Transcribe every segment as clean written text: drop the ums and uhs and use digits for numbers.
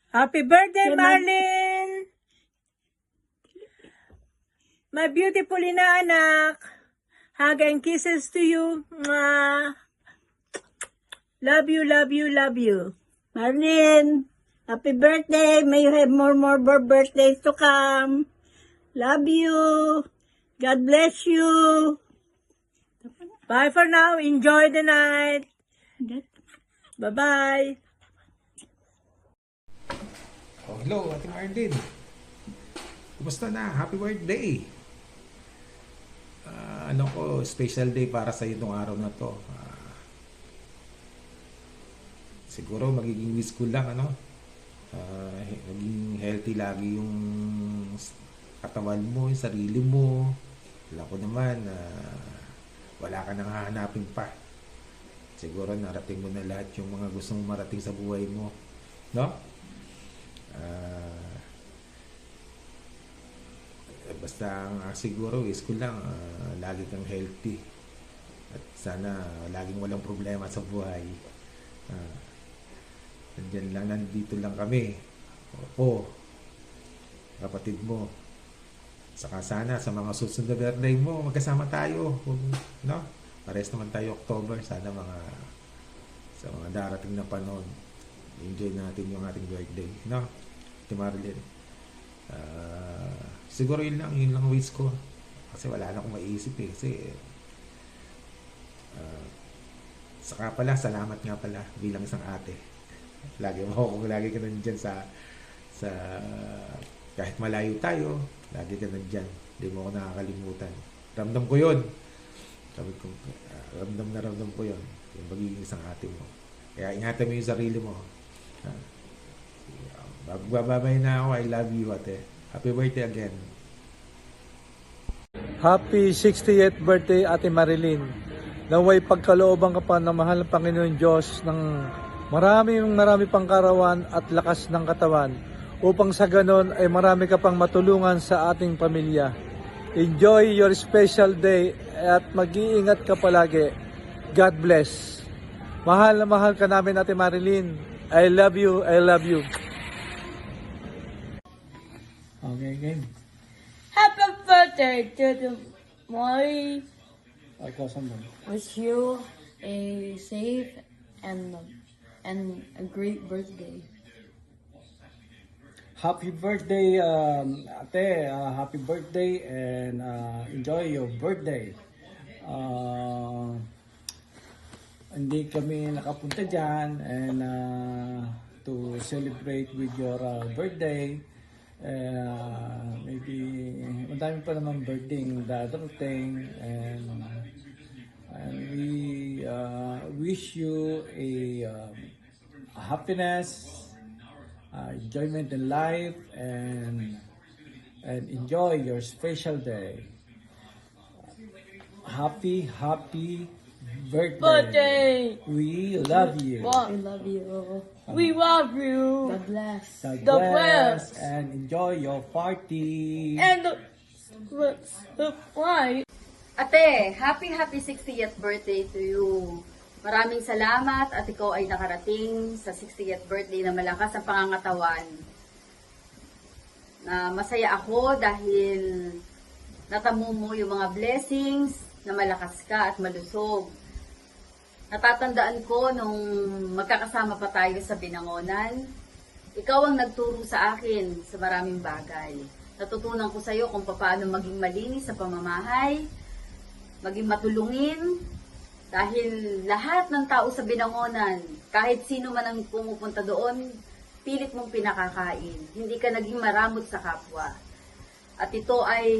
Happy birthday, Marlene! My beautiful inaanak. Hug and kisses to you. Mwah. Love you, love you, love you. Marlene, happy birthday. May you have more birthdays to come. Love you. God bless you. Bye for now. Enjoy the night. Bye-bye. Oh, hello, Ate Marlene. Kumusta na? Happy birthday! Special day para sa itong araw na to. Siguro magiging wish ko lang, maging healthy lagi yung katawan mo, yung sarili mo. Wala ko naman, wala ka nang hahanapin pa. Siguro narating mo na lahat yung mga gusto mong marating sa buhay mo. No? Basta siguro is ko lang lagi kang healthy at sana laging walang problema sa buhay. Nandito lang kami, kapatid mo, saka sana sa mga susunod na birthday mo magkasama tayo, no? Pares naman tayo October, sana sa mga darating na panahon enjoy natin yung ating birthday, no? Ate Marlene, siguro yun lang wish ko kasi wala na akong maiisip kasi saka pala salamat nga pala bilang isang ate, lagi ka nandyan sa kahit malayo tayo, lagi ka nandyan, hindi mo ako nakakalimutan. Ramdam ko yun, sabi ko, ramdam ko yun yung magiging isang ate mo, kaya ingatan mo yung sarili mo. Bababay na ako. I love you, ate. Happy birthday again. Happy 60th birthday, Ate Marilyn. Naway pagkalooban ka pa ng mahal ng Panginoon Diyos ng marami pang karawan at lakas ng katawan upang sa ganon ay marami ka pang matulungan sa ating pamilya. Enjoy your special day at mag-iingat ka palagi. God bless. Mahal na mahal ka namin, Ate Marilyn. I love you. I love you. Okay, game. Happy birthday to the Molly. Wish you a safe and a great birthday. Happy birthday, ate. Happy birthday and enjoy your birthday. Hindi kami nakapunta dyan and to celebrate with your birthday. Maybe madami pa naman birthday dadating and we wish you a happiness, enjoyment in life and enjoy your special day. Happy birthday. We love you. I love you. We love you. God bless. God God bless bless. and enjoy your party. And the flight. Ate, happy 60th birthday to you. Maraming salamat at ikaw ay nakarating sa 60th birthday na malakas ang pangangatawan. Masaya ako dahil natamo mo yung mga blessings na malakas ka at malusog. Natatandaan ko nung magkakasama pa tayo sa Binangonan, ikaw ang nagturo sa akin sa maraming bagay. Natutunan ko sa iyo kung paano maging malinis sa pamamahay, maging matulungin, dahil lahat ng tao sa Binangonan, kahit sino man ang pumupunta doon, pilit mong pinakakain. Hindi ka naging maramot sa kapwa. At ito ay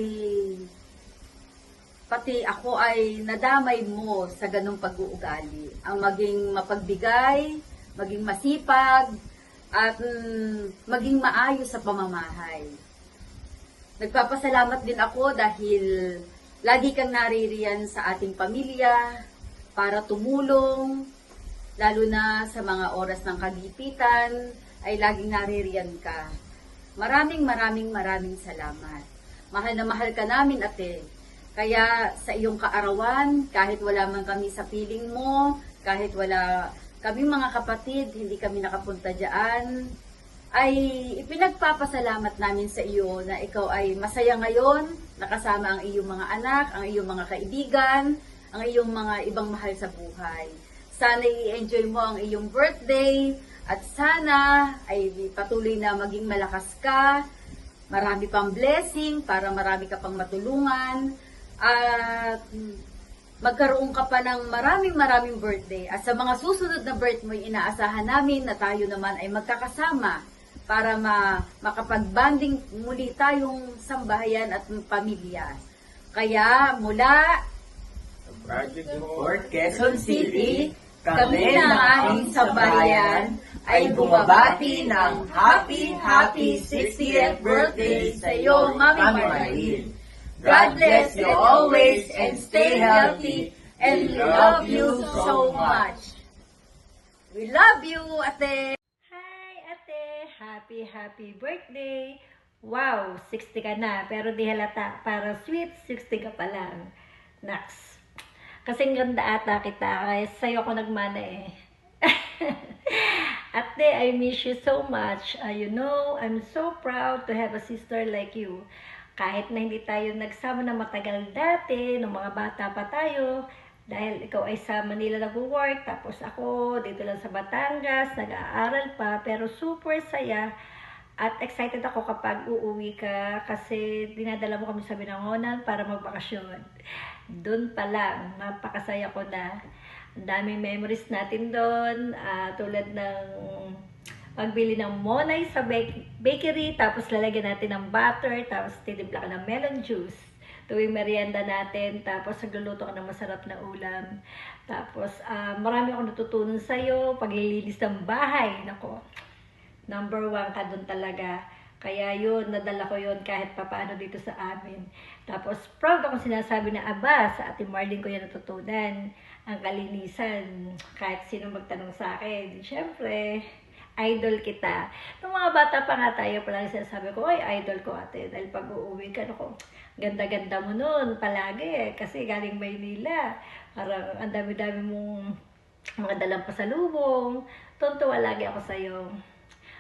pati ako ay nadamay mo sa ganung pag-uugali. Ang maging mapagbigay, maging masipag, at maging maayos sa pamamahay. Nagpapasalamat din ako dahil lagi kang naririyan sa ating pamilya para tumulong, lalo na sa mga oras ng kagipitan, ay laging naririyan ka. Maraming salamat. Mahal na mahal ka namin, ate. Kaya sa iyong kaarawan, kahit wala man kami sa piling mo, kahit wala kami mga kapatid, hindi kami nakapunta dyan, ay ipinagpapasalamat namin sa iyo na ikaw ay masaya ngayon, nakasama ang iyong mga anak, ang iyong mga kaibigan, ang iyong mga ibang mahal sa buhay. Sana i-enjoy mo ang iyong birthday at sana ay patuloy na maging malakas ka, marami pang blessing para marami ka pang matulungan at magkaroon ka pa ng maraming birthday. At sa mga susunod na birthday mo, inaasahan namin na tayo naman ay magkakasama para makapag-banding muli tayong sambahayan at pamilya. Kaya mula Fort Quezon City, kami ng aming sambahayan ay bumabati ng happy 60th birthday sa iyo, Mami Marlene. God bless you always and stay healthy and we love you so much. We love you, Ate! Hi, Ate! Happy birthday! Wow, 60 ka na, pero di halata. Para sweet, 60 ka pa lang. Naks. Kasing ganda ata kita, kaya sa'yo ako nagmana eh. Ate, I miss you so much. You know, I'm so proud to have a sister like you. Kahit na hindi tayo nagsama na matagal dati, nung mga bata pa tayo, dahil ikaw ay sa Manila nag-work, tapos ako dito lang sa Batangas, nag-aaral pa, pero super saya. At excited ako kapag uuwi ka kasi dinadala mo kami sa Binangonan para magbakasyon. Doon pa lang, napakasaya ko na. Ang daming memories natin doon, tulad ng pagbili ng monay sa bakery, tapos lalagyan natin ng butter, tapos titimpla ka ng melon juice. Tuwing merienda natin, tapos nagluluto ka ng masarap na ulam. Tapos marami akong natutunan sa'yo, paglilinis ng bahay. Nako, number 1 ka doon talaga. Kaya yun, nadala ko yun kahit papaano dito sa amin. Tapos proud akong sinasabi na aba, sa Ate Marlene ko yan natutunan. Ang kalinisan, kahit sino magtanong sa akin. Siyempre, idol kita. Nung mga bata pa nga tayo, palagi sinasabi ko, ay idol ko ate. Dahil pag uuwi ka, ako, ganda-ganda mo nun, palagi eh. Kasi galing Maynila. Parang ang dami-dami mong mga dalang pasalubong. Tuntua lagi ako sa'yo.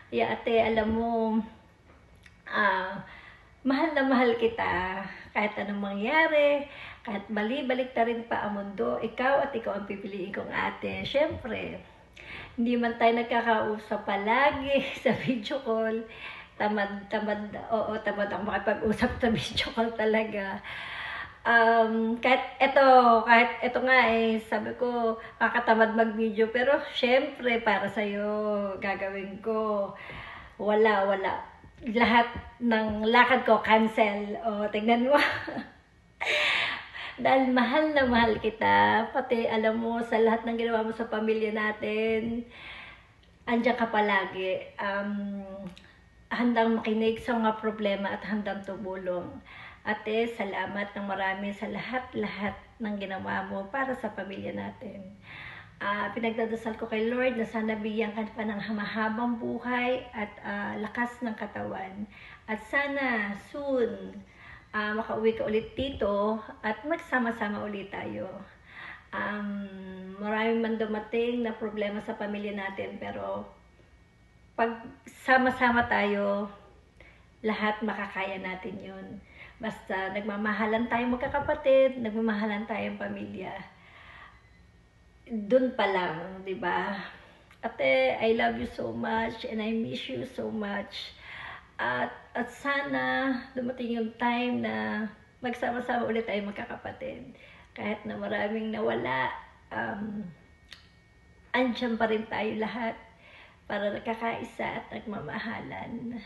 Kaya ate, alam mo, mahal na mahal kita. Kahit anong mangyari, kahit balik ta rin pa ang mundo, ikaw at ikaw ang pipiliin kong ate. Siyempre, hindi man tayo nagkakausap palagi sa video call. Tamad ako makipag-usap sa video call talaga. Kahit ito nga eh, sabi ko, kakatamad mag-video. Pero syempre, para sa'yo, gagawin ko. Wala. Lahat ng lakad ko, cancel. Tignan mo. Dahil mahal na mahal kita, pati alam mo sa lahat ng ginawa mo sa pamilya natin, andiyan ka palagi. Handang makinig sa mga problema at handang tumulong. Ate, salamat ng marami sa lahat-lahat ng ginawa mo para sa pamilya natin. Pinagdadasal ko kay Lord na sana bigyan ka pa ng mahabang buhay at lakas ng katawan. At sana soon, makauwi ka ulit dito at magsama-sama ulit tayo. Maraming man dumating na problema sa pamilya natin, pero pag sama-sama tayo, lahat makakaya natin yun. Basta nagmamahalan tayong magkakapatid, nagmamahalan tayong pamilya. Doon pa lang, di ba? Ate, I love you so much and I miss you so much. At sana dumating yung time na magsama-sama ulit tayo magkakapatid. Kahit na maraming nawala, andyan pa rin tayo lahat para nagkakaisa at nagmamahalan.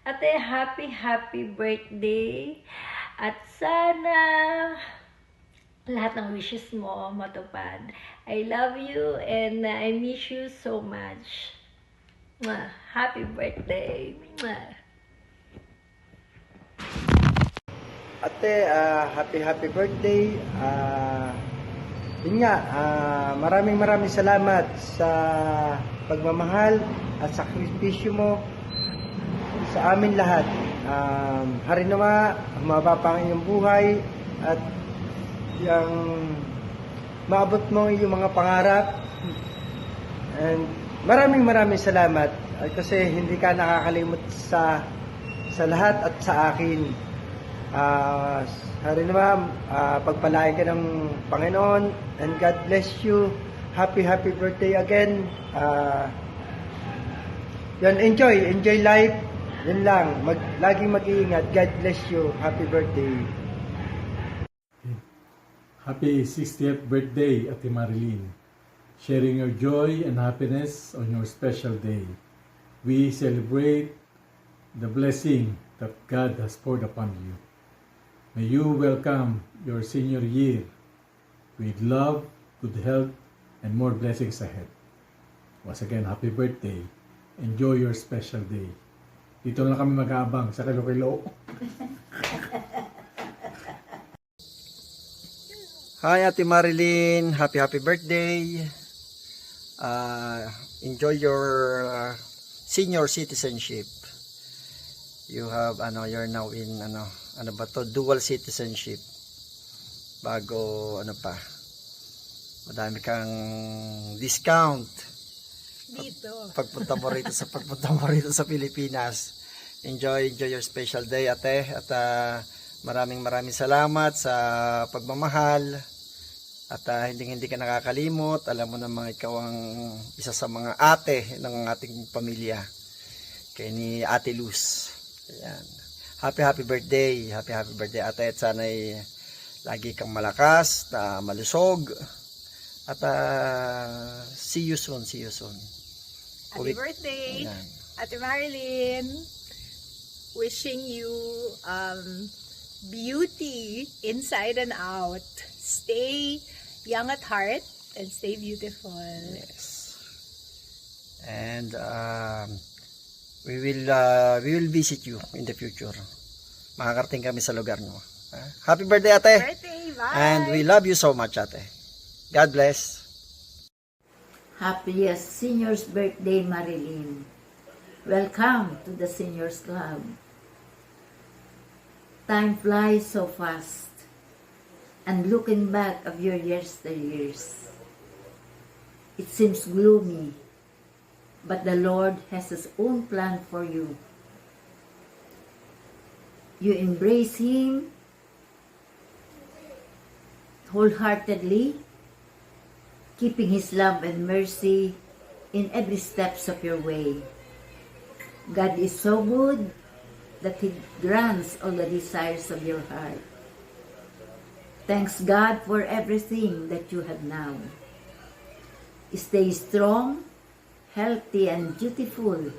Ate, happy birthday. At sana lahat ng wishes mo matupad. I love you and I miss you so much. Happy birthday. Ate, happy birthday. Yun nga, maraming salamat sa pagmamahal at sakripisyo mo sa amin lahat. Hari nawa, humaba pa ang iyong buhay at yung maabot mo yung mga pangarap, and maraming salamat kasi hindi ka nakakalimot sa lahat at sa akin. Hari naman, pagpalain ka ng Panginoon and God bless you. Happy birthday again. Yan, enjoy life. Yan lang, laging mag-iingat. God bless you. Happy birthday. Happy 60th birthday, Ate Marilyn. Sharing your joy and happiness on your special day. We celebrate the blessing that God has poured upon you. May you welcome your senior year with love, good health, and more blessings ahead. Once again, happy birthday. Enjoy your special day. Dito lang kami mag-aabang sa Kilo-Kilo. Hi Ate Marilyn, happy birthday. Enjoy your senior citizenship. You have you're now in dual citizenship. Bago madami kang discount dito. Pagpunta mo rito sa Pilipinas. Enjoy your special day, ate, at maraming salamat sa pagmamahal. At hindi ka nakakalimot. Alam mo namang ikaw ang isa sa mga ate ng ating pamilya. Kay ni Ate Luz. Ayan. Happy birthday. Happy birthday, ate. At sana'y lagi kang malakas, na malusog. At see you soon. Happy birthday, Ayan. Ate Marilyn. Wishing you beauty inside and out. Stay young at heart and stay beautiful. Yes. And we will visit you in the future. Makakarating kami sa lugar mo. Happy birthday, ate. Birthday, bye. And we love you so much, ate. God bless. Happiest Senior's Birthday, Marilyn. Welcome to the Seniors Club. Time flies so fast. And looking back of your yesteryears, it seems gloomy, but the Lord has His own plan for you. You embrace Him wholeheartedly, keeping His love and mercy in every steps of your way. God is so good that He grants all the desires of your heart. Thanks God for everything that you have now. Stay strong, healthy, and beautiful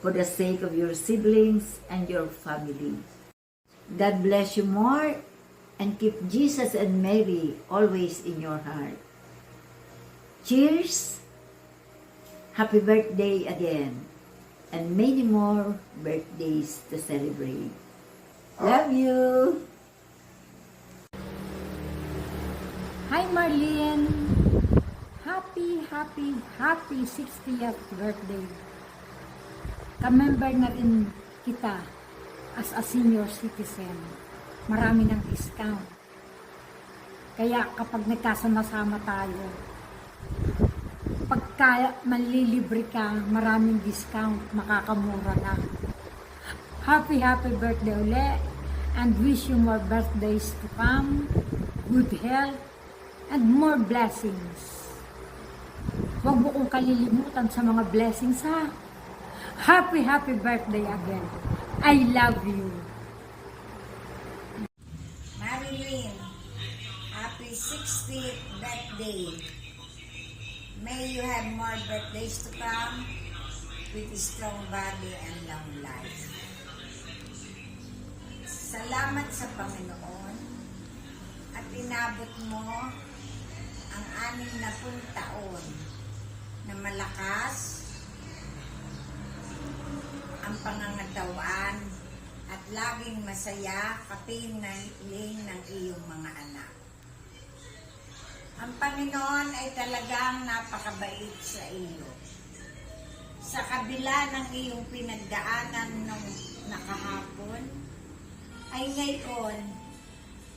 for the sake of your siblings and your family. God bless you more and keep Jesus and Mary always in your heart. Cheers! Happy birthday again, and many more birthdays to celebrate. Love you! Hi Marlene! Happy 60th birthday! Ka-member na rin kita as a senior citizen. Marami ng discount. Kaya kapag nagkasama-sama tayo, pagka manlilibre ka, maraming discount, makakamura na. Happy birthday ulit, and wish you more birthdays to come, good health, and more blessings. Huwag mo kong kalilimutan sa mga blessings, ha? Happy birthday again. I love you. Marilyn, happy 60th birthday. May you have more birthdays to come with a strong body and long life. Salamat sa Panginoon at inabot mo ang 60 taon na malakas ang pangangatawan at laging masaya kapiling ng iyong mga anak. Ang Panginoon ay talagang napakabait sa iyo. Sa kabila ng iyong pinagdaanan nung nakahapon, ay ngayon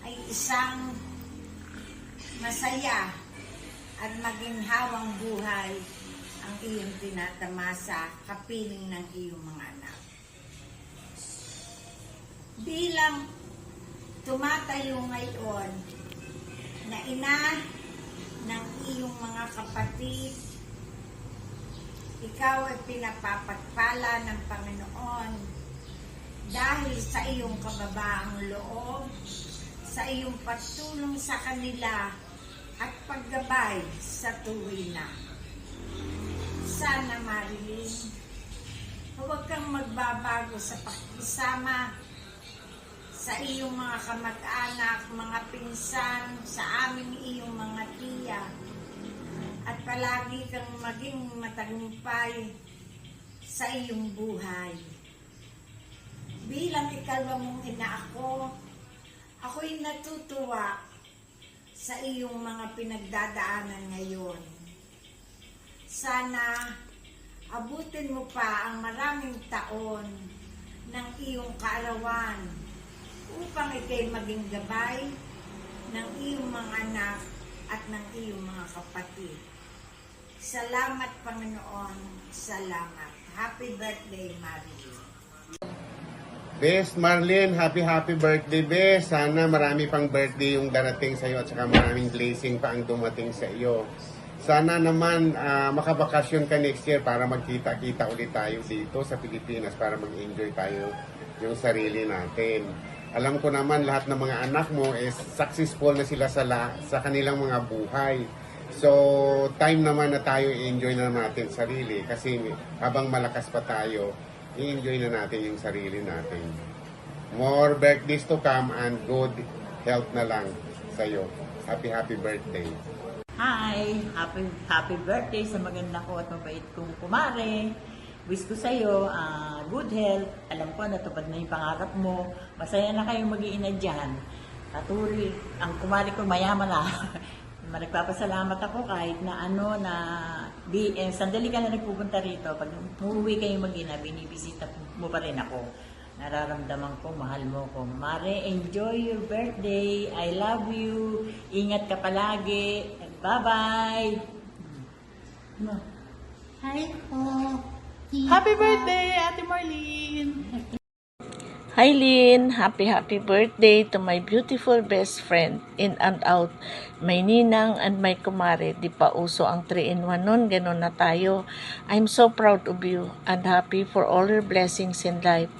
ay isang masaya at maginhawang buhay ang ang iyong tinatamasa, kapiling ng iyong mga anak. Bilang tumatayo ngayon na ina ng iyong mga kapatid, ikaw ay pinapapagpala ng Panginoon dahil sa iyong kababaang loob, sa iyong pagtulong sa kanila at paggabay sa tuwina. Sana, Marilyn, huwag kang magbabago sa pakikisama sa iyong mga kamag-anak, mga pinsan, sa aming iyong mga tiya, at palagi kang maging matagumpay sa iyong buhay. Bilang ikalwa mong ina ako'y natutuwa sa iyong mga pinagdadaanan ngayon. Sana abutin mo pa ang maraming taon ng iyong kaarawan upang ikay maging gabay ng iyong mga anak at ng iyong mga kapatid. Salamat, Panginoon. Salamat. Happy birthday, Marilyn. Bes, Marlene, happy birthday, Bes. Sana marami pang birthday yung darating sa iyo at saka maraming blessing pa ang dumating sa iyo. Sana naman makabakasyon ka next year para magkita-kita ulit tayo dito sa Pilipinas para mag-enjoy tayo yung sarili natin. Alam ko naman lahat ng mga anak mo is successful na sila sa kanilang mga buhay. So, time naman na tayo i-enjoy na natin sarili kasi habang malakas pa tayo, i-enjoy na natin yung sarili natin. More birthdays to come and good health na lang sa'yo. Happy birthday. Hi! Happy birthday sa maganda ko at mabait kong kumare. Wish ko sa'yo, good health. Alam ko, natupad na yung pangarap mo. Masaya na kayong mag-iina dyan. Patuloy, ang kumare ko mayaman na. Nagpapasalamat ako kahit na sandali ka na nagpupunta rito. Pag umuwi kayo mag-ina, binibisita mo pa rin ako. Nararamdaman ko, mahal mo ko. Mare, enjoy your birthday. I love you. Ingat ka palagi. Bye-bye. Hi po. Happy birthday, Ate Marlene. Hi Lynn, happy birthday to my beautiful best friend in and out. May ninang and may kumare. Di pa uso ang 3-in-1 nun, ganun na tayo. I'm so proud of you and happy for all your blessings in life,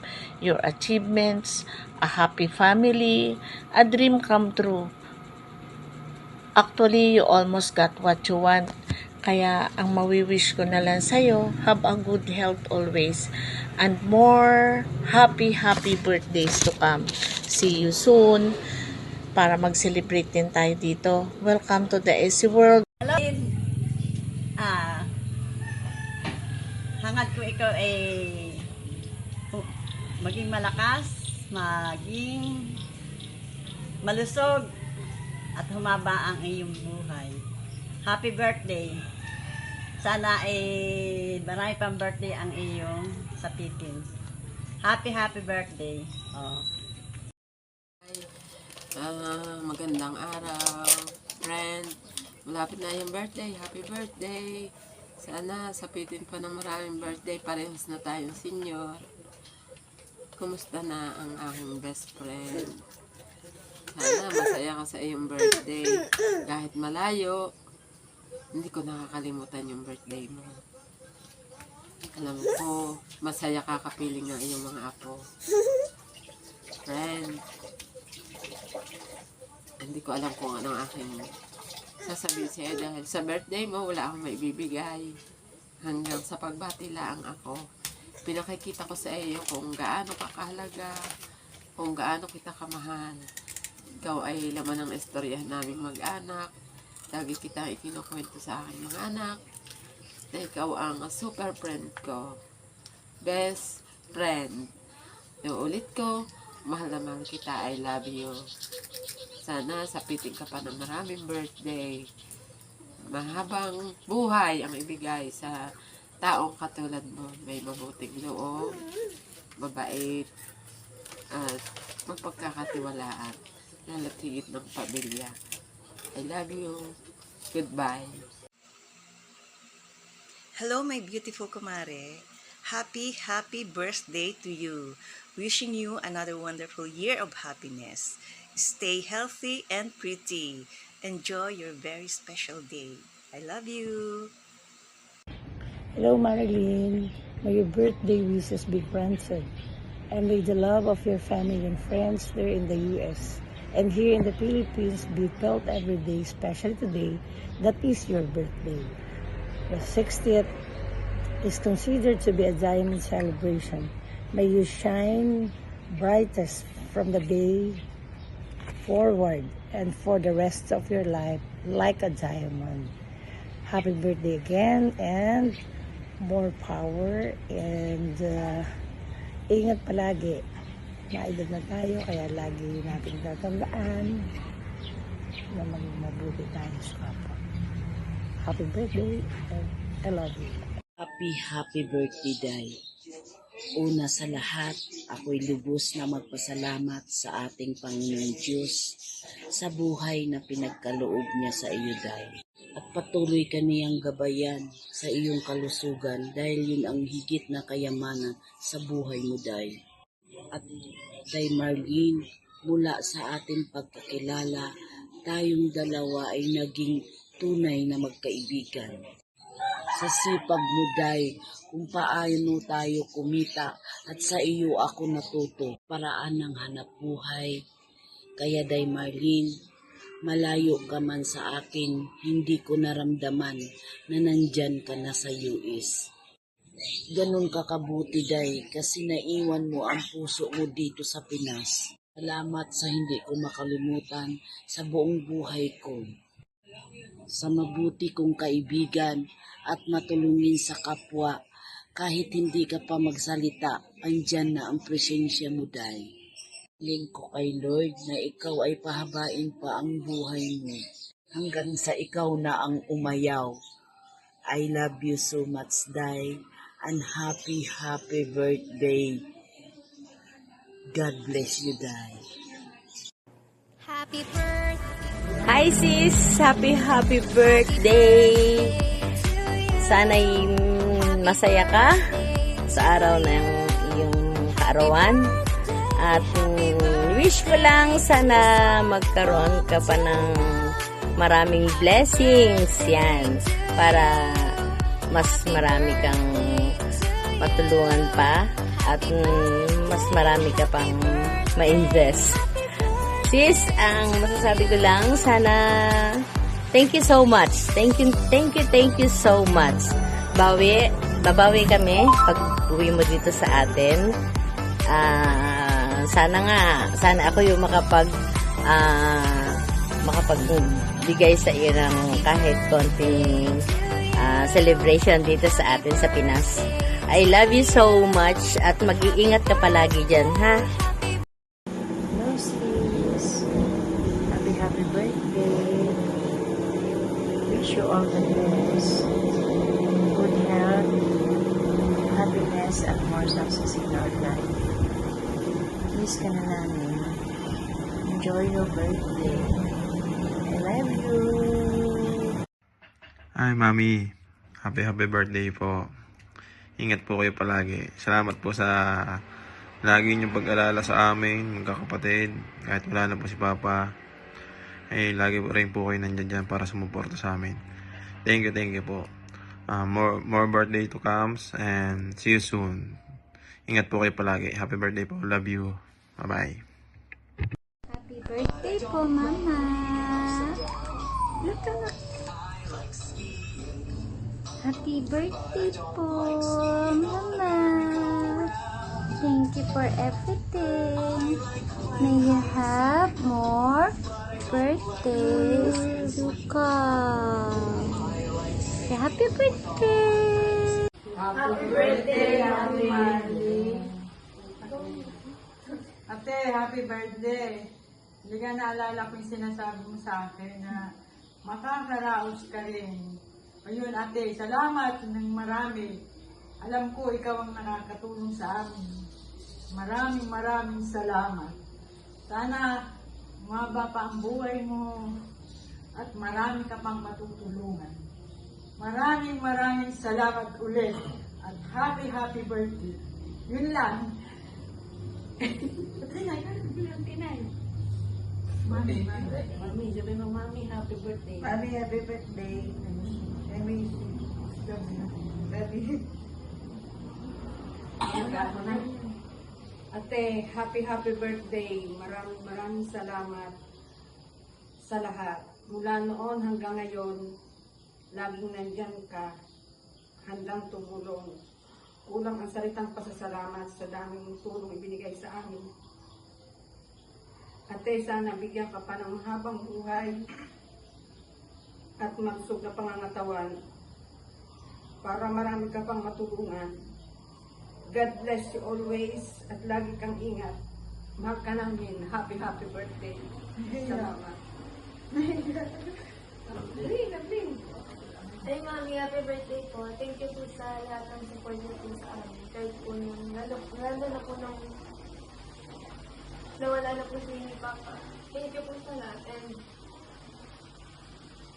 your achievements, a happy family, a dream come true. Actually, you almost got what you want. Kaya ang mawiwish ko na lang sa'yo, have a good health always and more happy birthdays to come. See you soon para mag-celebrate din tayo dito. Welcome to the AC World. Hello. Hangad ko ikaw ay maging malakas, maging malusog at humaba ang iyong buhay. Happy birthday. Sana marami pang birthday ang iyong sapitin. Happy birthday. Oh. Magandang araw, friend. Malapit na yung birthday. Happy birthday. Sana sapitin pa ng maraming birthday. Parehas na tayong senior. Kumusta na ang aking best friend? Sana masaya ka sa iyong birthday. Kahit malayo, hindi ko nakakalimutan yung birthday mo. Alam ko, masaya ka kapiling ng iyong mga apo. Friend, hindi ko alam kung anong aking sasabihin sa'yo dahil sa birthday mo, wala akong maibibigay. Hanggang sa pagbati lang ako. Pinakikita ko sa iyo kung gaano ka kahalaga, kung gaano kita kamahal. Ikaw ay laman ng istoryahan naming mag-anak. Lagi kita ikinukwento sa aking mga anak na ikaw ang super friend ko. Best friend. Nauulit ko, mahal na mahal kita. I love you. Sana sapitin ka pa ng maraming birthday. Mahabang buhay ang ibigay sa taong katulad mo. May mabuting loob, mabait, at magpagkakatiwalaan. Lalo't higit ng pamilya. I love you. Goodbye. Hello, my beautiful kumare. Happy birthday to you. Wishing you another wonderful year of happiness. Stay healthy and pretty. Enjoy your very special day. I love you. Hello, Marilyn. May your birthday wishes be granted. And may the love of your family and friends there in the U.S. and here in the Philippines be felt every day, especially today, that is your birthday. The 60th is considered to be a diamond celebration. May you shine brightest from the day forward and for the rest of your life like a diamond. Happy birthday again and more power and ingat palagi. Maedad na tayo kaya lagi natin tatandaan na maging mabuti tayo sa kapwa. Happy birthday and I love you. Happy birthday, Day. Una sa lahat, ako'y lubos na magpasalamat sa ating Panginoon Diyos sa buhay na pinagkaloob niya sa iyo, Day. At patuloy ka niyang gabayan sa iyong kalusugan dahil yun ang higit na kayamanan sa buhay mo, Day. At Day Marlene, mula sa ating pagkakilala, tayong dalawa ay naging tunay na magkaibigan. Sa sipag mo, Day, kung paano tayo kumita at sa iyo ako natuto paraan ng hanap buhay. Kaya Day Marlene, malayo ka man sa akin, hindi ko naramdaman na nandyan ka na sa US. Ganun ka kabuti, Day, kasi naiwan mo ang puso mo dito sa Pinas. Salamat sa hindi ko makalimutan sa buong buhay ko. Sa mabuti kong kaibigan at matulungin sa kapwa, kahit hindi ka pa magsalita, andyan na ang presensya mo, Day. Hiling ko kay Lord na ikaw ay pahabain pa ang buhay mo hanggang sa ikaw na ang umayaw. I love you so much, Day, and happy birthday. God bless you, Day. Happy birthday. Hi sis! Happy birthday! Sana'y masaya ka sa araw ng iyong kaarawan. At wish ko lang sana magkaroon ka pa ng maraming blessings yan para mas marami kang matulungan pa at mas marami ka pang ma-invest. Sis, ang masasabi ko lang, sana thank you so much. Thank you so much. Babawi kami pag uwi mo dito sa atin. Sana ako yung makapagbigay sa iyo ng kahit konting celebration dito sa atin sa Pinas. I love you so much at mag-iingat ka palagi dyan, ha? Hello, sis. Happy birthday. Wish you all the best. Good health, happiness, and more success in our life. Miss ka na namin. Enjoy your birthday. I love you. Hi, Mami. Happy birthday po. Ingat po kayo palagi. Salamat po sa lagi niyong pag-alala sa amin, magkakapatid. Kahit wala na po si Papa, ay lagi rin po kayo nandiyan dyan para sumuporta sa amin. Thank you po. More birthday to comes and see you soon. Ingat po kayo palagi. Happy birthday po. Love you. Bye-bye. Happy birthday po, Mama. Look at Happy birthday po, Mama. Thank you for everything. May you have more birthdays to come. Happy birthday! Happy birthday, Happy Marlene. Ate, happy birthday. Hindi ka naalala ko yung sinasabi mo sa akin na makakaraos ka rin. Ayun, ate, salamat ng marami. Alam ko, ikaw ang nakakatulong sa amin. Maraming salamat. Sana umaba pa ang buhay mo at marami ka pang matutulungan. Maraming salamat ulit. At happy birthday. Yun lang. Mami, sabi mo, Mami, happy birthday. Mami, happy birthday. Ate, happy birthday. Maraming salamat sa lahat. Mula noon hanggang ngayon, laging nandyan ka, handang tumulong. Kulang ang salitang pasasalamat sa daming tulong ibinigay sa amin. Ate, sana bigyan ka pa ng mahabang buhay at magsug na pangangatawan para marami ka pang matulungan. God bless you always at lagi kang ingat. Mahal ka namin. Happy birthday. Salamat. Ay, Mami, happy birthday po. Thank you po sa lahat ng support niyo po sa amin. Kahit po nung, lalo na po nung nawala na po si Papa. Thank you po sa lahat. And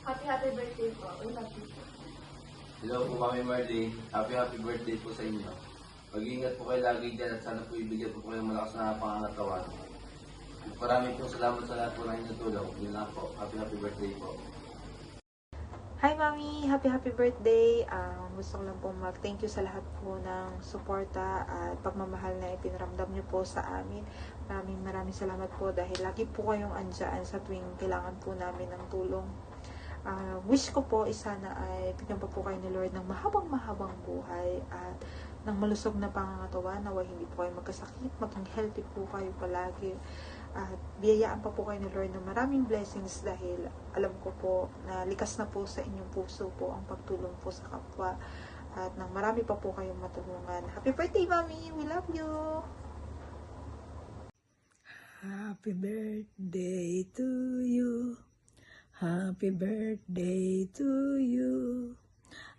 happy birthday po. We love you po. Hello po, Mami Marlene. Happy birthday po sa inyo. Mag-iingat po kayo lagi dyan at sana po ibigyan po kayo ng malakas na pangangatawan. Maraming po salamat sa lahat po ng inyong tulong. Yun lang po. Happy birthday po. Hi Mami! Happy birthday! Gusto ko lang po mag-thank you sa lahat po ng suporta at pagmamahal na ipinramdam niyo po sa amin. Maraming salamat po dahil lagi po kayong andyan sa tuwing kailangan po namin ng tulong. Wish ko po sana ay bigyan pa po kayo ni Lord ng mahabang buhay at ng malusog na pangangatawan, naway hindi po kayo magkasakit, maging healthy po kayo palagi at biyayaan pa po kayo ni Lord ng maraming blessings dahil alam ko po na likas na po sa inyong puso po ang pagtulong po sa kapwa at ng marami pa po kayong matulungan. Happy birthday, Mami! We love you! Happy birthday to you. Happy birthday to you.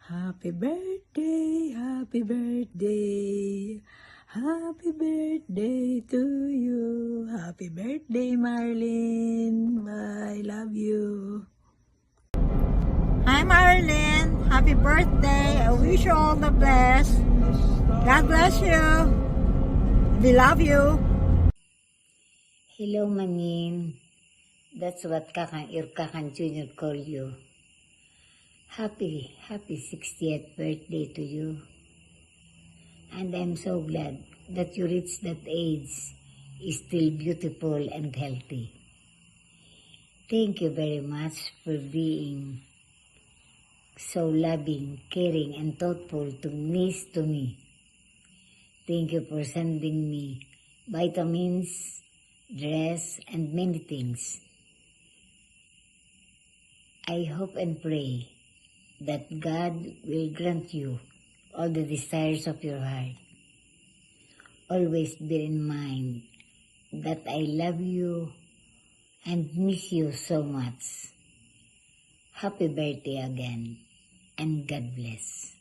Happy birthday, happy birthday. Happy birthday to you. Happy birthday, Marlene. I love you. Hi, Marilyn. Happy birthday. I wish you all the best. God bless you. We love you. Hello, Manin. That's what Kakan Jr. call you. Happy 60th birthday to you. And I'm so glad that you reached that age, still beautiful and healthy. Thank you very much for being so loving, caring, and thoughtful to me. Thank you for sending me vitamins, dress, and many things. I hope and pray that God will grant you all the desires of your heart. Always bear in mind that I love you and miss you so much. Happy birthday again, and God bless.